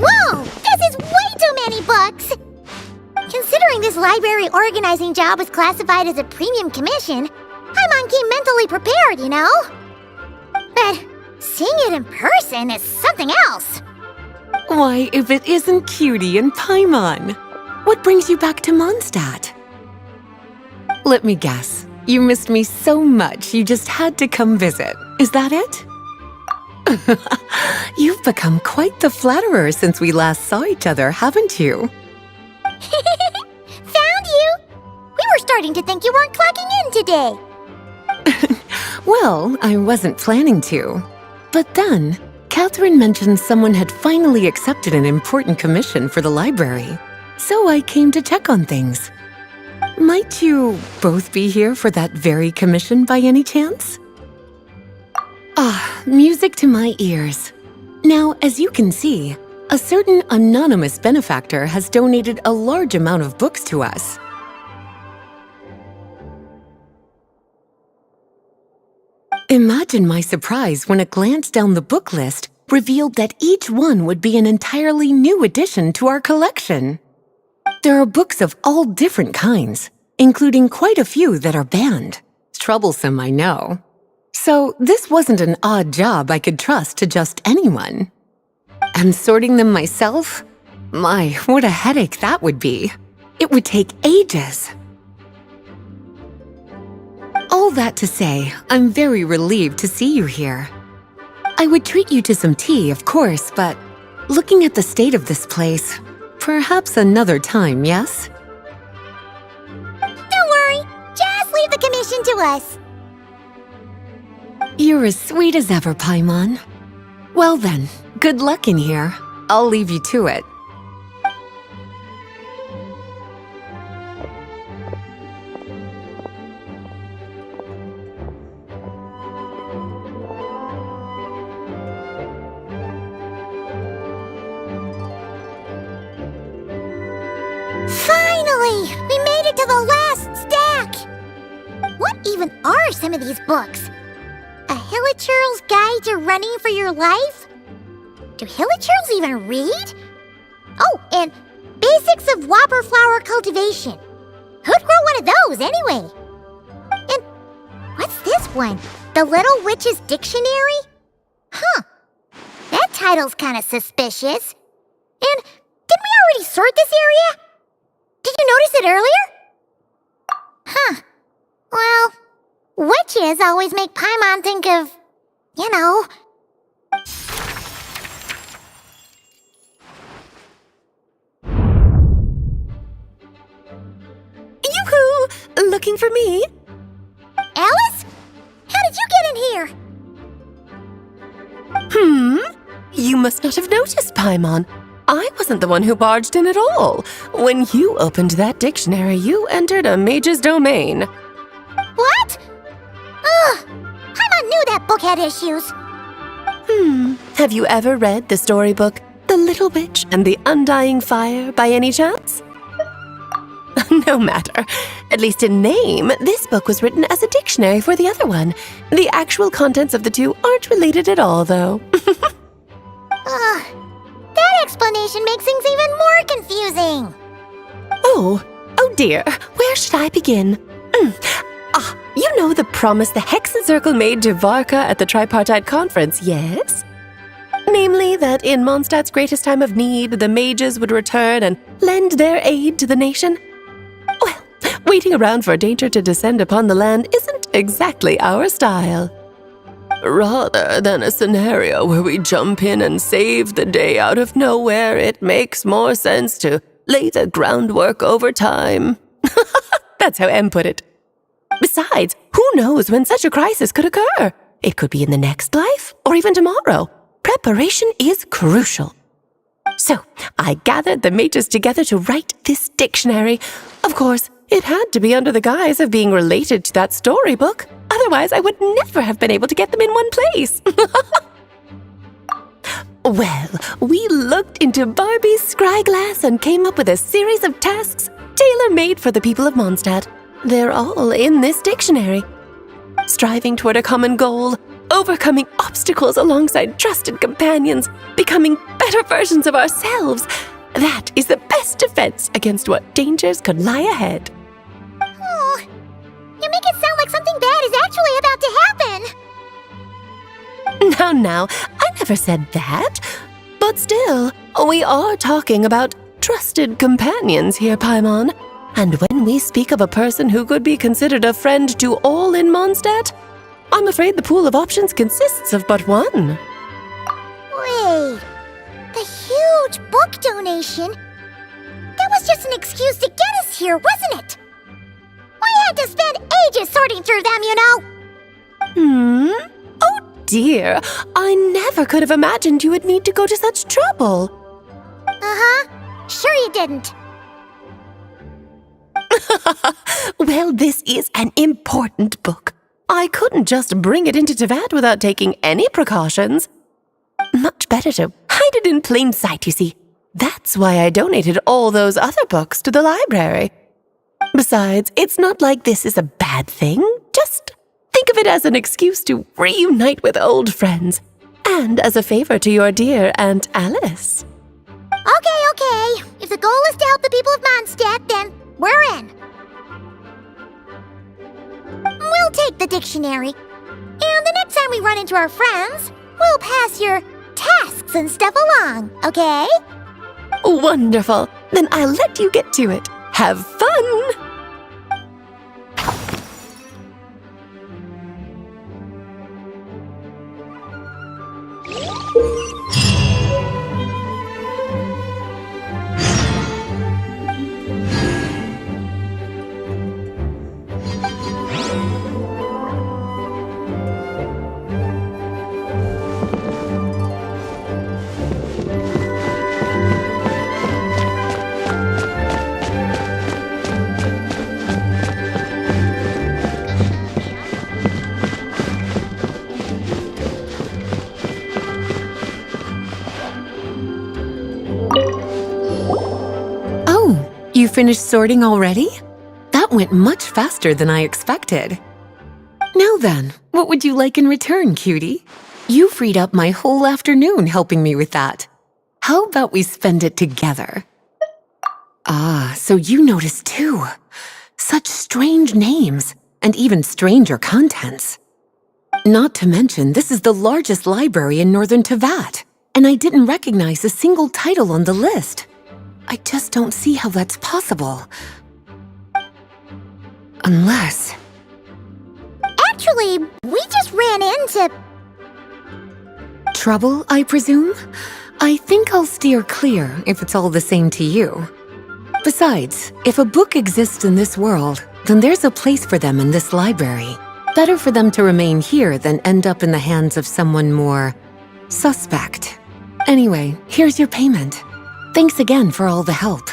Whoa! This is way too many books! Considering this library organizing job was classified as a premium commission, Paimon came mentally prepared, you know? But seeing it in person is something else. Why, if it isn't Cutie and Paimon? What brings you back to Mondstadt? Let me guess. You missed me so much you just had to come visit. Is that it? You've become quite the flatterer since we last saw each other, haven't you? Found you! We were starting to think you weren't clocking in today. Well, I wasn't planning to. But then, Catherine mentioned someone had finally accepted an important commission for the library. So I came to check on things. Might you both be here for that very commission by any chance? Ah, music to my ears. Now, as you can see, a certain anonymous benefactor has donated a large amount of books to us. Imagine my surprise when a glance down the book list revealed that each one would be an entirely new addition to our collection. There are books of all different kinds, including quite a few that are banned. Troublesome, I know. So this wasn't an odd job I could trust to just anyone. And sorting them myself? My, what a headache that would be. It would take ages. All that to say, I'm very relieved to see you here. I would treat you to some tea, of course, but looking at the state of this place, perhaps another time, yes? Don't worry, just leave the commission to us. You're as sweet as ever, Paimon. Well then, good luck in here. I'll leave you to it. Finally! We made it to the last stack! What even are some of these books? A Hilichurl's Guide to Running for Your Life? Do Hilichurls even read? Oh, and Basics of Whopper Flower Cultivation. Who'd grow one of those, anyway? And what's this one? The Little Witch's Dictionary? Huh. That title's kind of suspicious. And didn't we already sort this area? Did you notice it earlier? Huh. Well, witches always make Paimon think of, you know. Yoo-hoo! Looking for me? Alice? How did you get in here? You must not have noticed, Paimon. I wasn't the one who barged in at all. When you opened that dictionary, you entered a mage's domain. What? Ugh! Paimon knew that book had issues. Have you ever read the storybook, The Little Witch and the Undying Fire, by any chance? No matter. At least in name, this book was written as a dictionary for the other one. The actual contents of the two aren't related at all, though. Ugh. That explanation makes things even more confusing. Oh dear. Where should I begin? You know the promise the Hexerei made to Varka at the Tripartite Conference, yes? Namely, that in Mondstadt's greatest time of need, the mages would return and lend their aid to the nation? Well, waiting around for danger to descend upon the land isn't exactly our style. Rather than a scenario where we jump in and save the day out of nowhere, it makes more sense to lay the groundwork over time. That's how Em put it. Besides, who knows when such a crisis could occur? It could be in the next life, or even tomorrow. Preparation is crucial. So, I gathered the mages together to write this dictionary. Of course, it had to be under the guise of being related to that storybook. Otherwise, I would never have been able to get them in one place. Well, we looked into Barbie's scryglass and came up with a series of tasks tailor-made for the people of Mondstadt. They're all in this dictionary. Striving toward a common goal, overcoming obstacles alongside trusted companions, becoming better versions of ourselves. That is the best defense against what dangers could lie ahead. Oh, you make it sound like something bad is actually about to happen. Now, I never said that. But still, we are talking about trusted companions here, Paimon. And when we speak of a person who could be considered a friend to all in Mondstadt, I'm afraid the pool of options consists of but one. Wait, the huge book donation? That was just an excuse to get us here, wasn't it? We had to spend ages sorting through them, you know. Oh dear, I never could have imagined you would need to go to such trouble. Uh-huh, sure you didn't. Well, this is an important book. I couldn't just bring it into Teyvat without taking any precautions. Much better to hide it in plain sight, you see. That's why I donated all those other books to the library. Besides, it's not like this is a bad thing. Just think of it as an excuse to reunite with old friends. And as a favor to your dear Aunt Alice. Okay. If the goal is to help the people of Mondstadt, then we're in. We'll take the dictionary. And the next time we run into our friends, we'll pass your tasks and stuff along, okay? Wonderful. Then I'll let you get to it. Have fun! You finished sorting already? That went much faster than I expected. Now then, what would you like in return, cutie? You freed up my whole afternoon helping me with that. How about we spend it together? Ah, so you noticed too. Such strange names, and even stranger contents. Not to mention, this is the largest library in northern Teyvat, and I didn't recognize a single title on the list. I just don't see how that's possible. Unless... Actually, we just ran into... Trouble, I presume? I think I'll steer clear if it's all the same to you. Besides, if a book exists in this world, then there's a place for them in this library. Better for them to remain here than end up in the hands of someone more... suspect. Anyway, here's your payment. Thanks again for all the help.